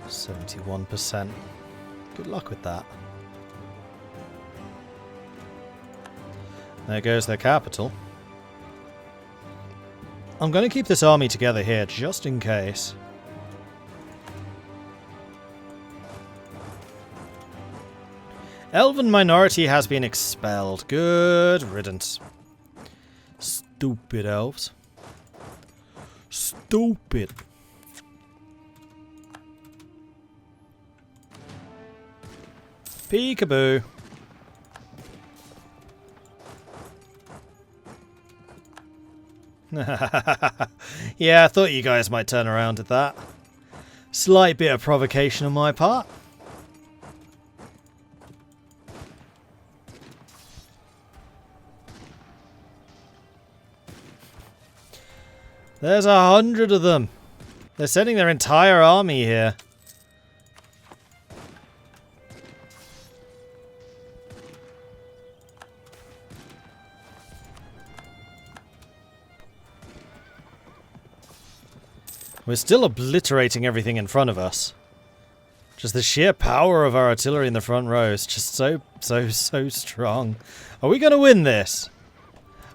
71%. Good luck with that. There goes their capital. I'm going to keep this army together here, just in case. Elven minority has been expelled. Good riddance. Stupid elves. Stupid. Peekaboo. Yeah, I thought you guys might turn around at that. Slight bit of provocation on my part. There's 100 of them. They're sending their entire army here. We're still obliterating everything in front of us. Just the sheer power of our artillery in the front row is just so strong. Are we going to win this?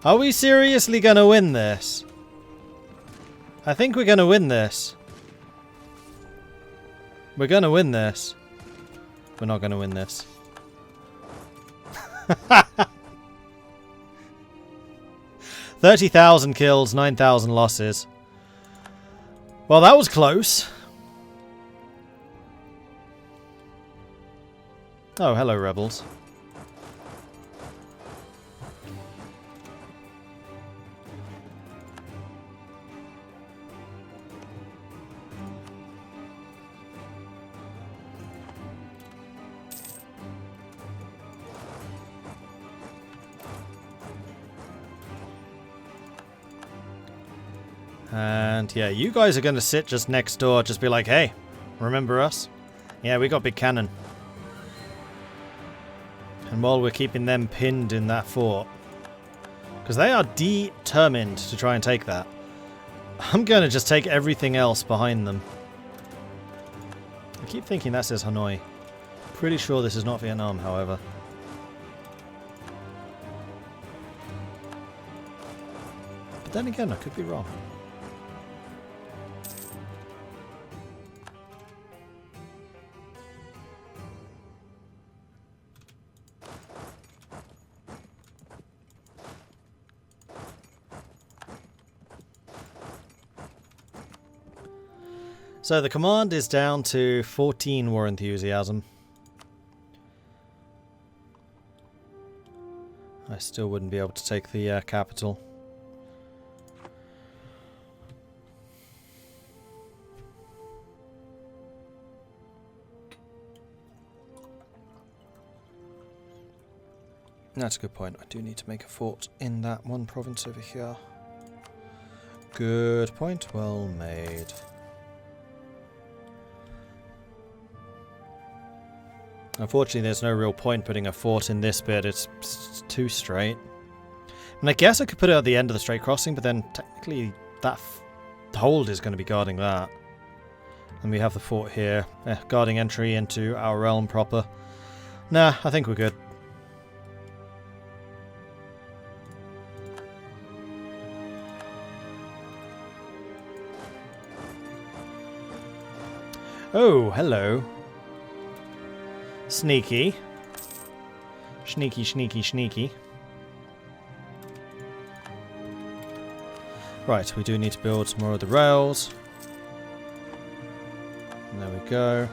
Are we seriously going to win this? I think we're going to win this. We're going to win this. We're not going to win this. 30,000 kills, 9,000 losses. Well, that was close. Oh, hello, rebels. And yeah, you guys are going to sit just next door, just be like, hey, remember us? Yeah, we got big cannon. And while we're keeping them pinned in that fort, because they are determined to try and take that, I'm going to just take everything else behind them. I keep thinking that says Hanoi. Pretty sure this is not Vietnam, however. But then again, I could be wrong. So the command is down to 14 war enthusiasm. I still wouldn't be able to take the capital. That's a good point. I do need to make a fort in that one province over here. Good point. Well made. Unfortunately, there's no real point putting a fort in this bit. It's too straight. And I guess I could put it at the end of the straight crossing, but then technically that hold is going to be guarding that. And we have the fort here, guarding entry into our realm proper. Nah, I think we're good. Oh, hello. Sneaky. Sneaky, sneaky, sneaky. Right, we do need to build some more of the rails. And there we go.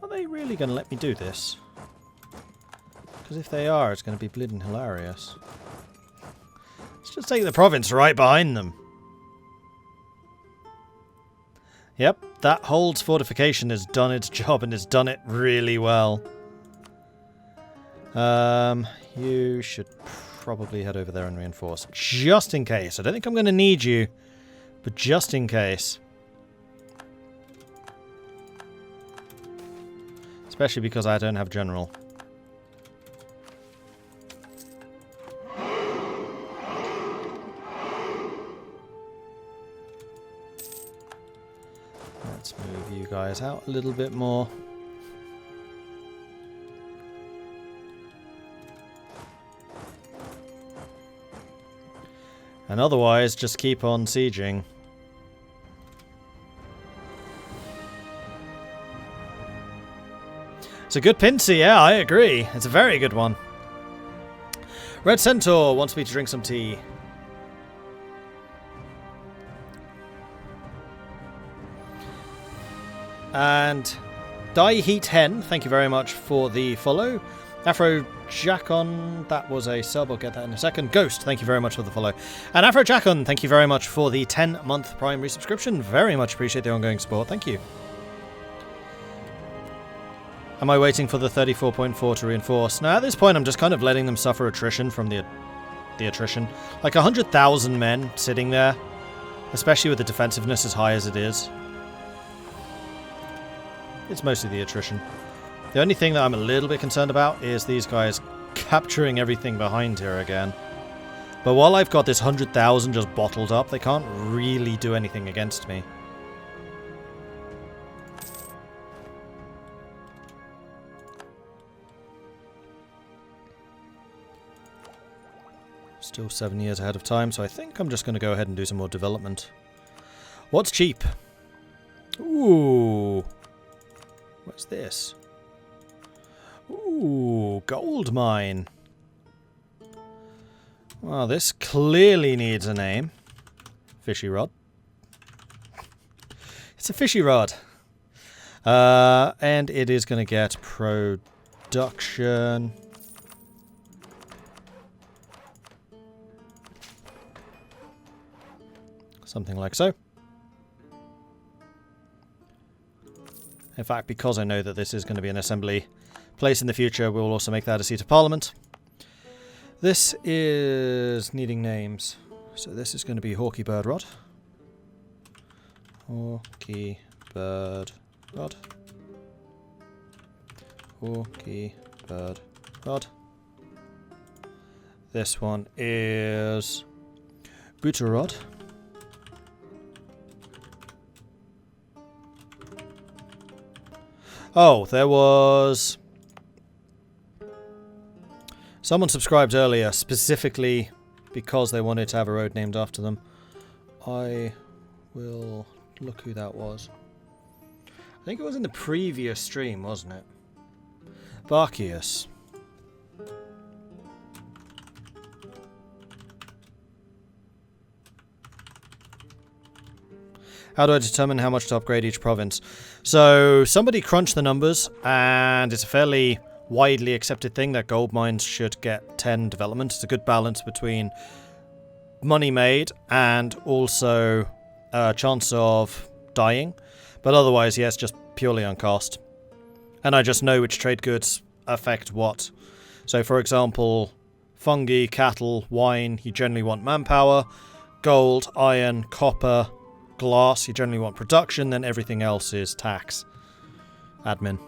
Are they really going to let me do this? Because if they are, it's going to be bleeding hilarious. Let's just take the province right behind them. Yep, that Hold's fortification has done its job and has done it really well. You should probably head over there and reinforce. Just in case. I don't think I'm going to need you, but just in case. Especially because I don't have general. Let's move you guys out a little bit more. And otherwise, just keep on sieging. It's a good pincer, yeah, I agree. It's a very good one. Red Centaur wants me to drink some tea. And Die Heat Hen, thank you very much for the follow. Afro Jackon, that was a sub, I'll get that in a second. Ghost, thank you very much for the follow. And Afro Jackon, thank you very much for the 10-month Prime resubscription. Very much appreciate the ongoing support, thank you. Am I waiting for the 34.4 to reinforce? Now at this point I'm just kind of letting them suffer attrition from the attrition. Like 100,000 men sitting there, especially with the defensiveness as high as it is. It's mostly the attrition. The only thing that I'm a little bit concerned about is these guys capturing everything behind here again. But while I've got this 100,000 just bottled up, they can't really do anything against me. Still 7 years ahead of time, so I think I'm just going to go ahead and do some more development. What's cheap? Ooh. What's this? Ooh, gold mine. Well, this clearly needs a name. Fishy rod. It's a fishy rod. And it is going to get production. Something like so. In fact, because I know that this is going to be an assembly place in the future, we'll also make that a seat of parliament. This is needing names. So this is going to be Hawky Bird Rod. Hawky Bird Rod. Hawky Bird Rod. This one is Booter Rod. Oh, there was... Someone subscribed earlier, specifically because they wanted to have a road named after them. I will look who that was. I think it was in the previous stream, wasn't it? Barcius. How do I determine how much to upgrade each province? So, somebody crunched the numbers, and it's a fairly widely accepted thing that gold mines should get 10 development. It's a good balance between money made and also a chance of dying. But otherwise, yes, just purely on cost. And I just know which trade goods affect what. So, for example, fungi, cattle, wine, you generally want manpower. Gold, iron, copper, glass, you generally want production. Then everything else is tax. Admin.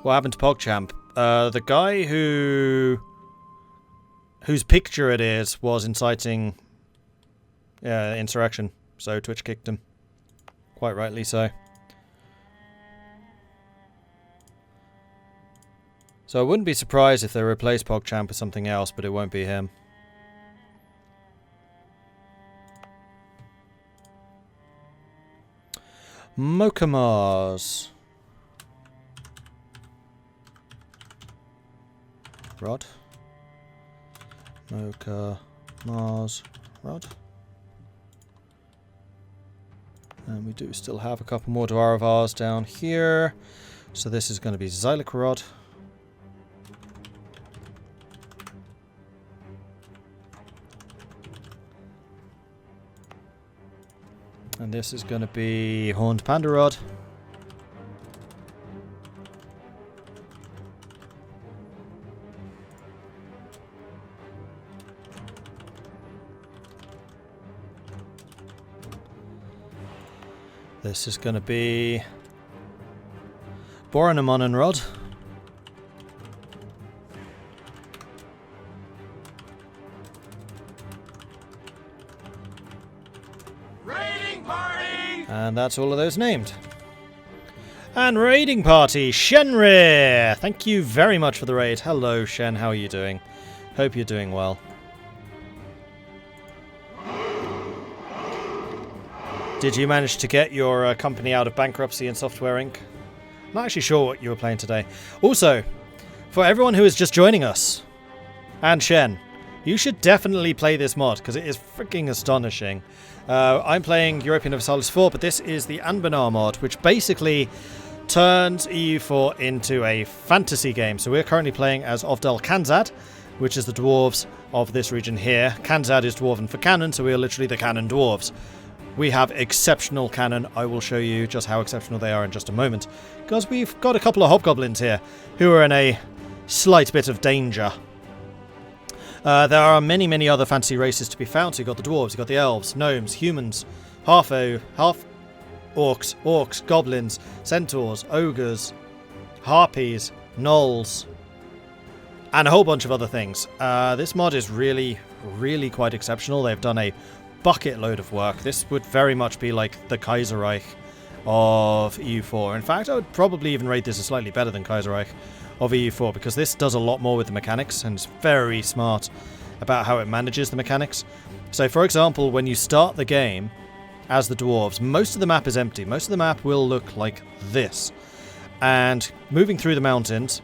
What happened to PogChamp? The guy whose picture it is was inciting insurrection, so Twitch kicked him. Quite rightly so. So I wouldn't be surprised if they replace PogChamp with something else, but it won't be him. Mokamars. Rod. Mocha Mars Rod. And we do still have a couple more Dwarves down here. So this is going to be Xylic Rod. And this is going to be Horned Panda Rod. This is going to be Boranamon and Rod. Raiding party! And that's all of those named. And raiding party, Shenrir! Thank you very much for the raid. Hello, Shen. How are you doing? Hope you're doing well. Did you manage to get your company out of bankruptcy in Software Inc? I'm not actually sure what you were playing today. Also, for everyone who is just joining us, and Shen, you should definitely play this mod, because it is freaking astonishing. I'm playing Europa Universalis IV, but this is the Anbennar mod, which basically turns EU4 into a fantasy game. So we're currently playing as Ovdal Kanzad, which is the dwarves of this region here. Kanzad is dwarven for cannon, so we are literally the cannon dwarves. We have exceptional cannon. I will show you just how exceptional they are in just a moment, because we've got a couple of hobgoblins here who are in a slight bit of danger. There are many, many other fantasy races to be found. So you've got the dwarves, you've got the elves, gnomes, humans, half orcs, goblins, centaurs, ogres, harpies, gnolls, and a whole bunch of other things. This mod is really, really quite exceptional. They've done a bucket load of work. This would very much be like the Kaiserreich of EU4. In fact, I would probably even rate this as slightly better than Kaiserreich of EU4, because this does a lot more with the mechanics and is very smart about how it manages the mechanics. So for example, when you start the game as the dwarves, most of the map is empty. Most of the map will look like this. And moving through the mountains,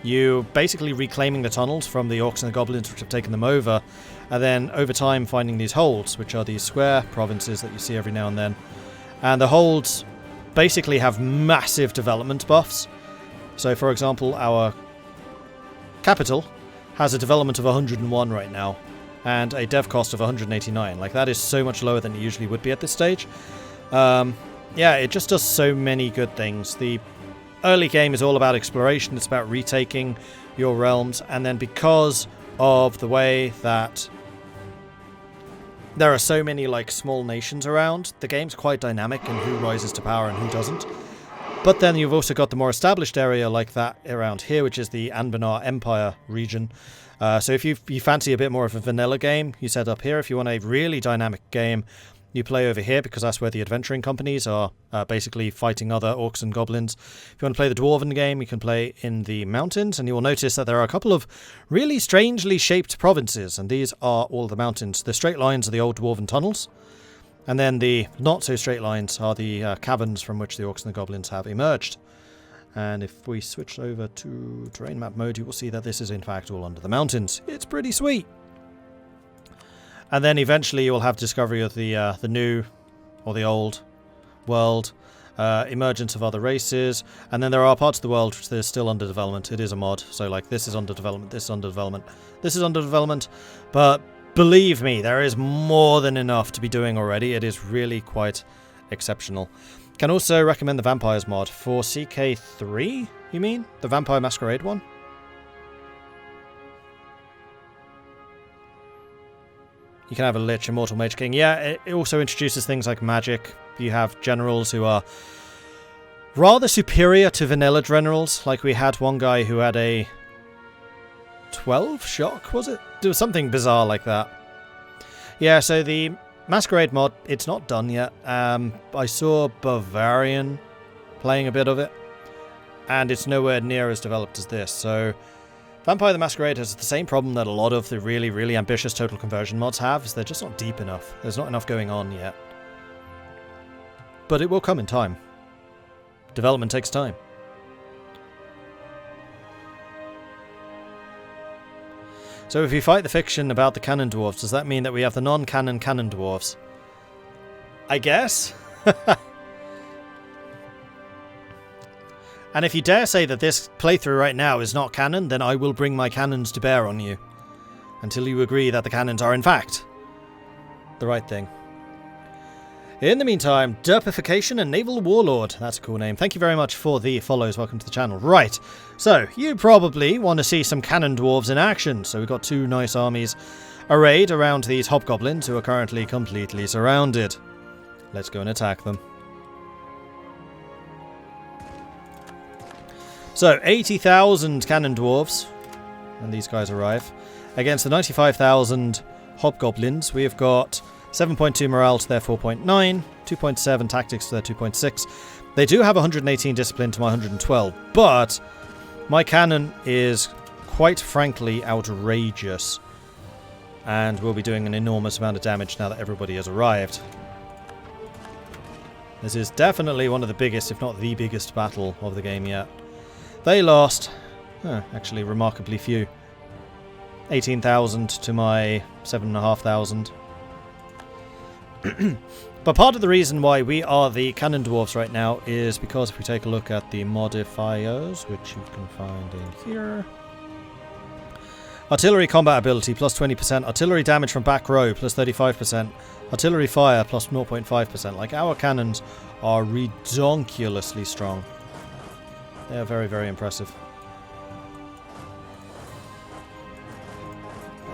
you basically reclaiming the tunnels from the orcs and the goblins which have taken them over, and then over time finding these holds, which are these square provinces that you see every now and then. And the holds basically have massive development buffs. So for example, our capital has a development of 101 right now, and a dev cost of 189. Like, that is so much lower than it usually would be at this stage. Yeah, it just does so many good things. The early game is all about exploration. It's about retaking your realms, and then because of the way that there are so many like small nations around, the game's quite dynamic in who rises to power and who doesn't. But then you've also got the more established area like that around here, which is the Anbennar Empire region. So if you fancy a bit more of a vanilla game, you set up here. If you want a really dynamic game, you play over here, because that's where the adventuring companies are basically fighting other orcs and goblins. If you want to play the dwarven game, you can play in the mountains, and you will notice that there are a couple of really strangely shaped provinces, and these are all the mountains. The straight lines are the old dwarven tunnels, and then the not so straight lines are the caverns from which the orcs and the goblins have emerged. And if we switch over to terrain map mode, you will see that this is in fact all under the mountains. It's pretty sweet. And then eventually you will have discovery of the new, or the old, world, emergence of other races, and then there are parts of the world which are still under development. It is a mod, so like this is under development, this is under development, this is under development, but believe me, there is more than enough to be doing already. It is really quite exceptional. Can also recommend the Vampires mod for CK3, you mean? The Vampire Masquerade one? You can have a Lich, Immortal Mage King. Yeah, it also introduces things like magic. You have generals who are rather superior to vanilla generals. Like we had one guy who had a 12 shock, was it? There was something bizarre like that. Yeah, so the Masquerade mod, it's not done yet. I saw Bavarian playing a bit of it, and it's nowhere near as developed as this. So Vampire the Masquerade has the same problem that a lot of the really, really ambitious total conversion mods have, is they're just not deep enough. There's not enough going on yet. But it will come in time. Development takes time. So if we fight the fiction about the canon dwarves, does that mean that we have the non-canon canon dwarves? I guess? And if you dare say that this playthrough right now is not canon, then I will bring my cannons to bear on you. Until you agree that the cannons are in fact the right thing. In the meantime, Derpification and Naval Warlord. That's a cool name. Thank you very much for the follows. Welcome to the channel. Right, so you probably want to see some cannon dwarves in action. So we've got two nice armies arrayed around these hobgoblins who are currently completely surrounded. Let's go and attack them. So, 80,000 cannon dwarves when these guys arrive. Against the 95,000 hobgoblins, we have got 7.2 morale to their 4.9, 2.7 tactics to their 2.6. They do have 118 discipline to my 112, but my cannon is quite frankly outrageous and will be doing an enormous amount of damage now that everybody has arrived. This is definitely one of the biggest, if not the biggest battle of the game yet. They lost, actually remarkably few. 18,000 to my 7,500. But part of the reason why we are the cannon dwarves right now is because if we take a look at the modifiers, which you can find in here. Artillery combat ability plus 20%, artillery damage from back row plus 35%, artillery fire plus 0.5%. Like, our cannons are redonkulously strong. They are very, very impressive.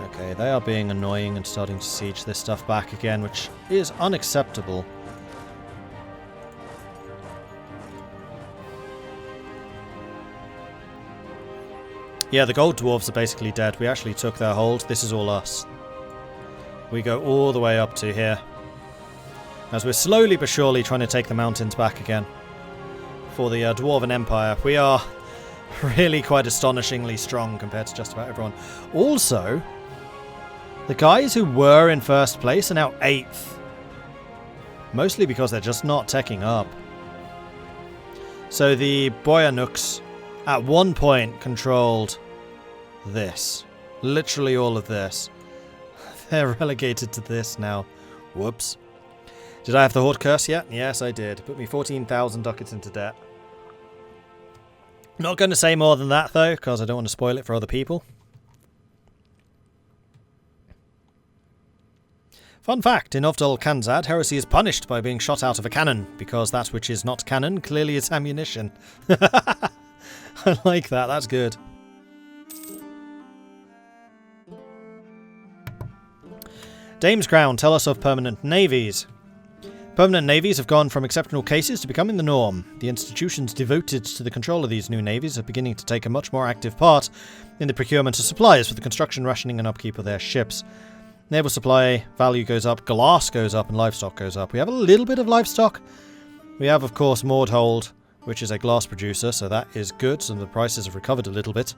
Okay, they are being annoying and starting to siege this stuff back again, which is unacceptable. Yeah, the gold dwarves are basically dead. We actually took their hold. This is all us. We go all the way up to here. As we're slowly but surely trying to take the mountains back again. For the Dwarven Empire. We are really quite astonishingly strong compared to just about everyone. Also, the guys who were in first place are now 8th. Mostly because they're just not teching up. So the Boyanooks at one point controlled this. Literally all of this. They're relegated to this now. Whoops. Did I have the Horde Curse yet? Yes, I did. Put me 14,000 ducats into debt. Not going to say more than that, though, because I don't want to spoil it for other people. Fun fact, in Ovdal Kanzon, heresy is punished by being shot out of a cannon, because that which is not cannon clearly is ammunition. I like that, that's good. Dame's Crown, tell us of permanent navies. Permanent navies have gone from exceptional cases to becoming the norm. The institutions devoted to the control of these new navies are beginning to take a much more active part in the procurement of supplies for the construction, rationing and upkeep of their ships. Naval supply value goes up, glass goes up, and livestock goes up. We have a little bit of livestock. We have, of course, Mordred, which is a glass producer, so that is good, so the prices have recovered a little bit.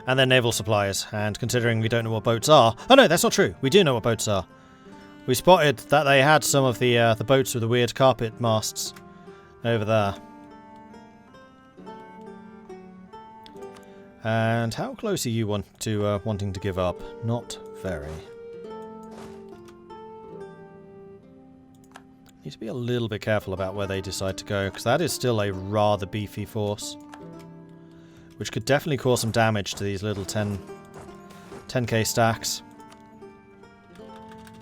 And then naval supplies, and considering we don't know what boats are... Oh no, that's not true. We do know what boats are. We spotted that they had some of the boats with the weird carpet masts over there. And how close are you to wanting to give up? Not very. Need to be a little bit careful about where they decide to go, because that is still a rather beefy force. Which could definitely cause some damage to these little 10k stacks.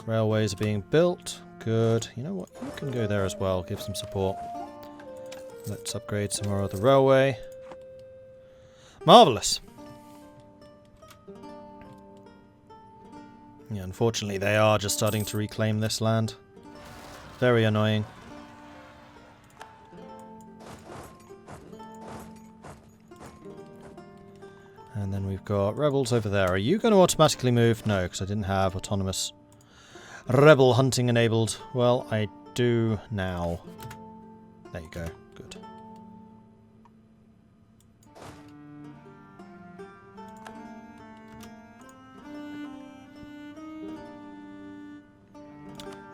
Railways are being built. Good. You know what? You can go there as well. Give some support. Let's upgrade some more of the railway. Marvellous. Yeah, unfortunately, they are just starting to reclaim this land. Very annoying. And then we've got rebels over there. Are you going to automatically move? No, because I didn't have autonomous rebel hunting enabled. Well, I do now. There you go. Good.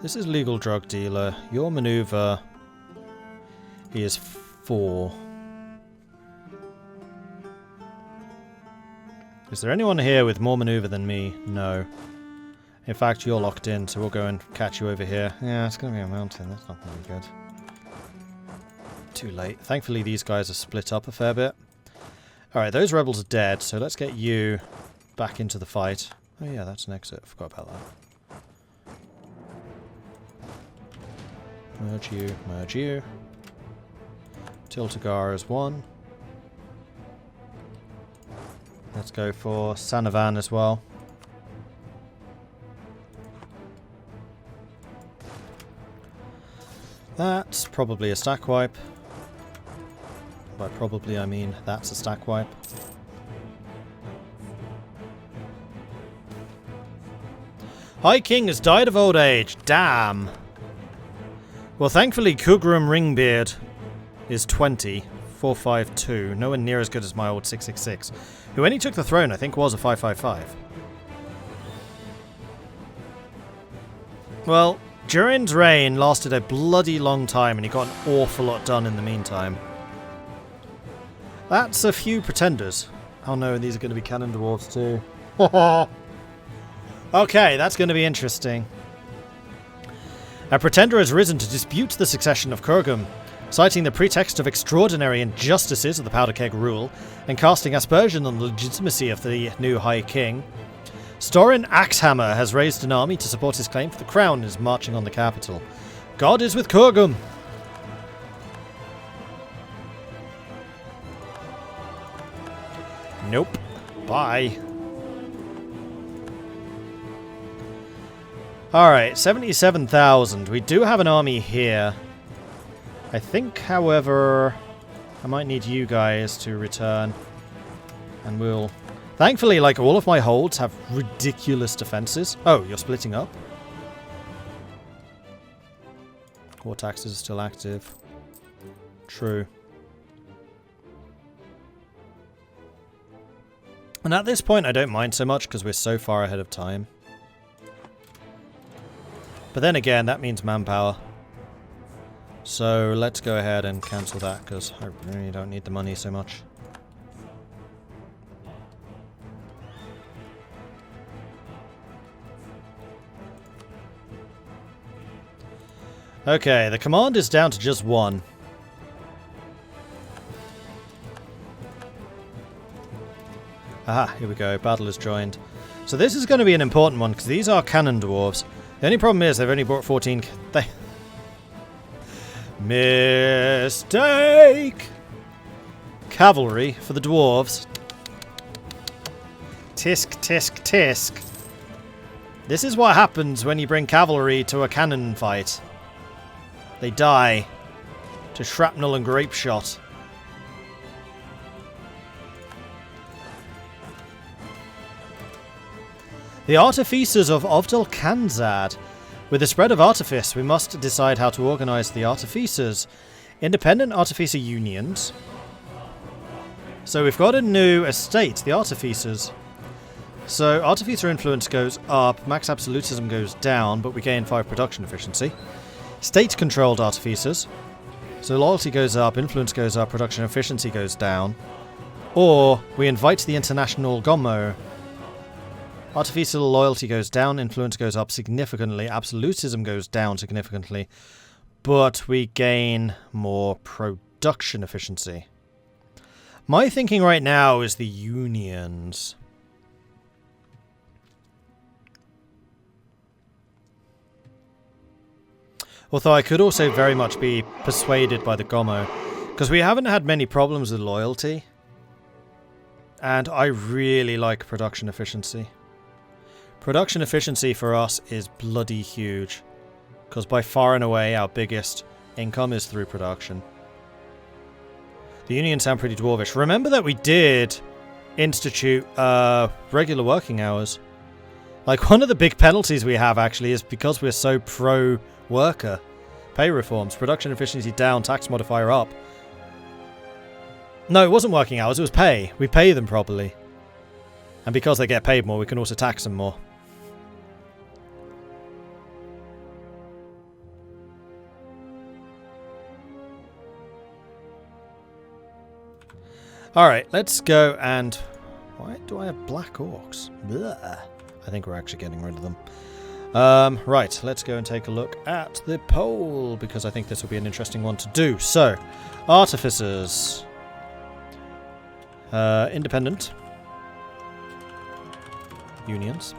This is legal drug dealer. Your maneuver is 4. Is there anyone here with more maneuver than me? No. In fact, you're locked in, so we'll go and catch you over here. Yeah, it's going to be a mountain. That's not going to be good. Too late. Thankfully, these guys are split up a fair bit. Alright, those rebels are dead, so let's get you back into the fight. Oh yeah, that's an exit. I forgot about that. Merge you, merge you. Tiltagar is 1. Let's go for Sanavan as well. That's probably a stack wipe. By probably I mean that's a stack wipe. High King has died of old age. Damn. Well, thankfully Kugrum Ringbeard is 20. 452. Nowhere near as good as my old 666. Who, when he took the throne, I think was a 555. Well, Durin's reign lasted a bloody long time and he got an awful lot done in the meantime. That's a few pretenders. Oh no, these are going to be cannon dwarves too. Okay, that's going to be interesting. A pretender has risen to dispute the succession of Kurgum, citing the pretext of extraordinary injustices of the Powder Keg rule and casting aspersion on the legitimacy of the new High King. Storin Axehammer has raised an army to support his claim for the crown and is marching on the capital. God is with Kurgum! Nope. Bye. Alright, 77,000. We do have an army here. I think, however, I might need you guys to return. And we'll... Thankfully, like, all of my holds have ridiculous defenses. Oh, you're splitting up? War taxes are still active. True. And at this point, I don't mind so much because we're so far ahead of time. But then again, that means manpower. So let's go ahead and cancel that because I really don't need the money so much. Okay, the command is down to just one. Aha, here we go. Battle is joined. So this is going to be an important one because these are cannon dwarves. The only problem is they've only brought 14... Mistake! Cavalry for the dwarves. Tisk, tisk, tisk. This is what happens when you bring cavalry to a cannon fight. They die to shrapnel and grape shot. The Artificers of Ovdal Kanzad. With the spread of Artifice, we must decide how to organise the Artificers. Independent Artificer unions. So we've got a new estate, the Artificers. So Artificer influence goes up, max absolutism goes down, but we gain 5 production efficiency. State-controlled Artificers. So loyalty goes up, influence goes up, production efficiency goes down. Or we invite the international Gomo. Artificial loyalty goes down, influence goes up significantly, absolutism goes down significantly, but we gain more production efficiency. My thinking right now is the unions. Although I could also very much be persuaded by the Gomo, because we haven't had many problems with loyalty, and I really like production efficiency. Production efficiency for us is bloody huge, because by far and away our biggest income is through production. The unions sound pretty dwarvish. Remember that we did institute regular working hours. Like, one of the big penalties we have actually is because we're so pro-worker. Pay reforms, production efficiency down, tax modifier up. No, it wasn't working hours, it was pay. We pay them properly. And because they get paid more, we can also tax them more. Alright, let's go and... Why do I have black orcs? Blah. I think we're actually getting rid of them. Right, let's go and take a look at the poll, because I think this will be an interesting one to do. So, Artificers. Independent. Unions.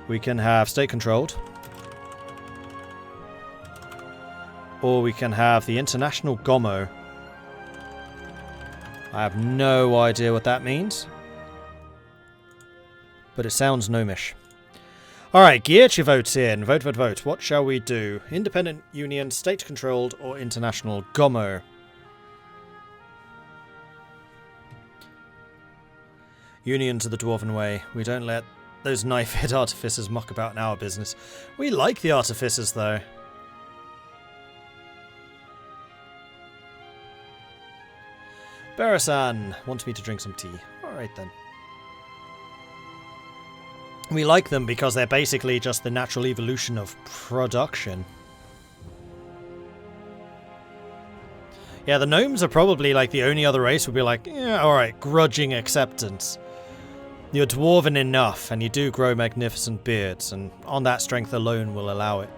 We can have state-controlled. Or we can have the International Gomo. I have no idea what that means. But it sounds gnomish. Alright, get your votes in. Vote, vote, vote. What shall we do? Independent Union, State-controlled, or International Gomo? Unions of the Dwarven way. We don't let those knife-hit artificers muck about in our business. We like the artificers, though. Barasan wants me to drink some tea. Alright then. We like them because they're basically just the natural evolution of production. Yeah, the gnomes are probably like the only other race who would be like, yeah, alright, grudging acceptance. You're dwarven enough, and you do grow magnificent beards, and on that strength alone will allow it.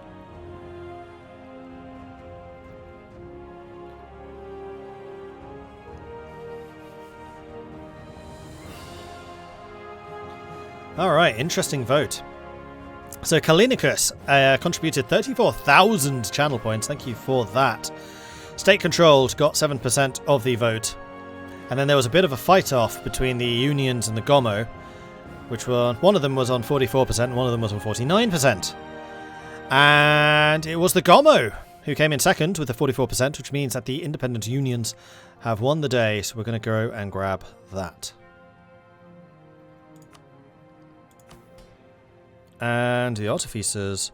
Alright, interesting vote. So Kalinicus contributed 34,000 channel points. Thank you for that. State controlled got 7% of the vote. And then there was a bit of a fight-off between the Unions and the Gomo, which were, one of them was on 44% and one of them was on 49%. And it was the Gomo who came in second with the 44%, which means that the independent Unions have won the day. So we're going to go and grab that. And the Artificers,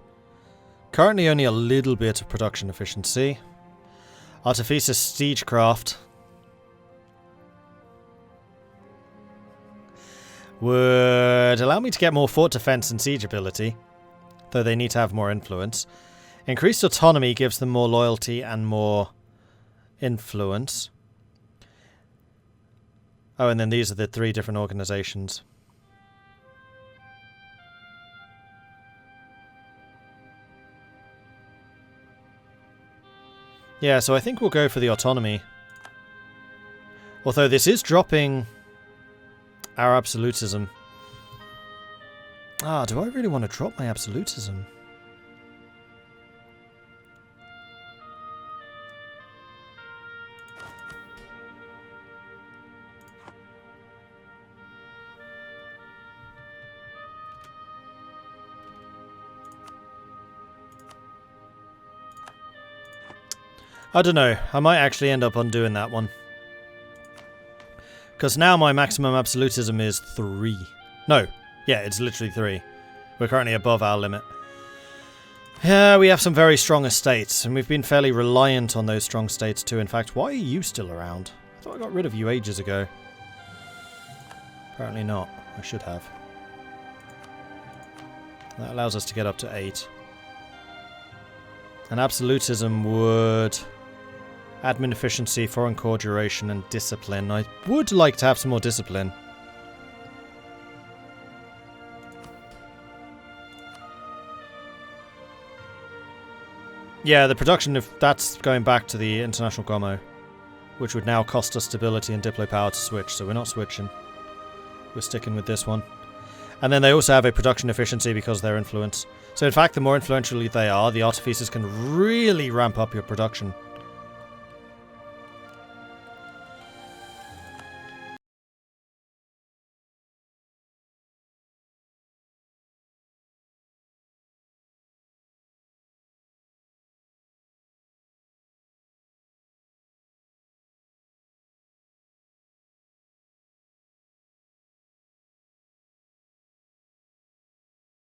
currently only a little bit of production efficiency. Artificer Siegecraft would allow me to get more fort defense and siege ability, though they need to have more influence. Increased autonomy gives them more loyalty and more influence. Oh, and then these are the 3 different organizations. Yeah, so I think we'll go for the autonomy. Although this is dropping our absolutism. Ah, do I really want to drop my absolutism? I don't know. I might actually end up undoing that one. Because now my maximum absolutism is 3. No. Yeah, it's literally 3. We're currently above our limit. Yeah, we have some very strong estates, and we've been fairly reliant on those strong states too. In fact, why are you still around? I thought I got rid of you ages ago. Apparently not. I should have. That allows us to get up to 8. And absolutism would... admin efficiency, foreign core duration, and discipline. I would like to have some more discipline. Yeah, the production of that's going back to the International Gomo, which would now cost us stability and Diplo power to switch, so we're not switching. We're sticking with this one. And then they also have a production efficiency because of their influence. So in fact, the more influential they are, the artificers can really ramp up your production.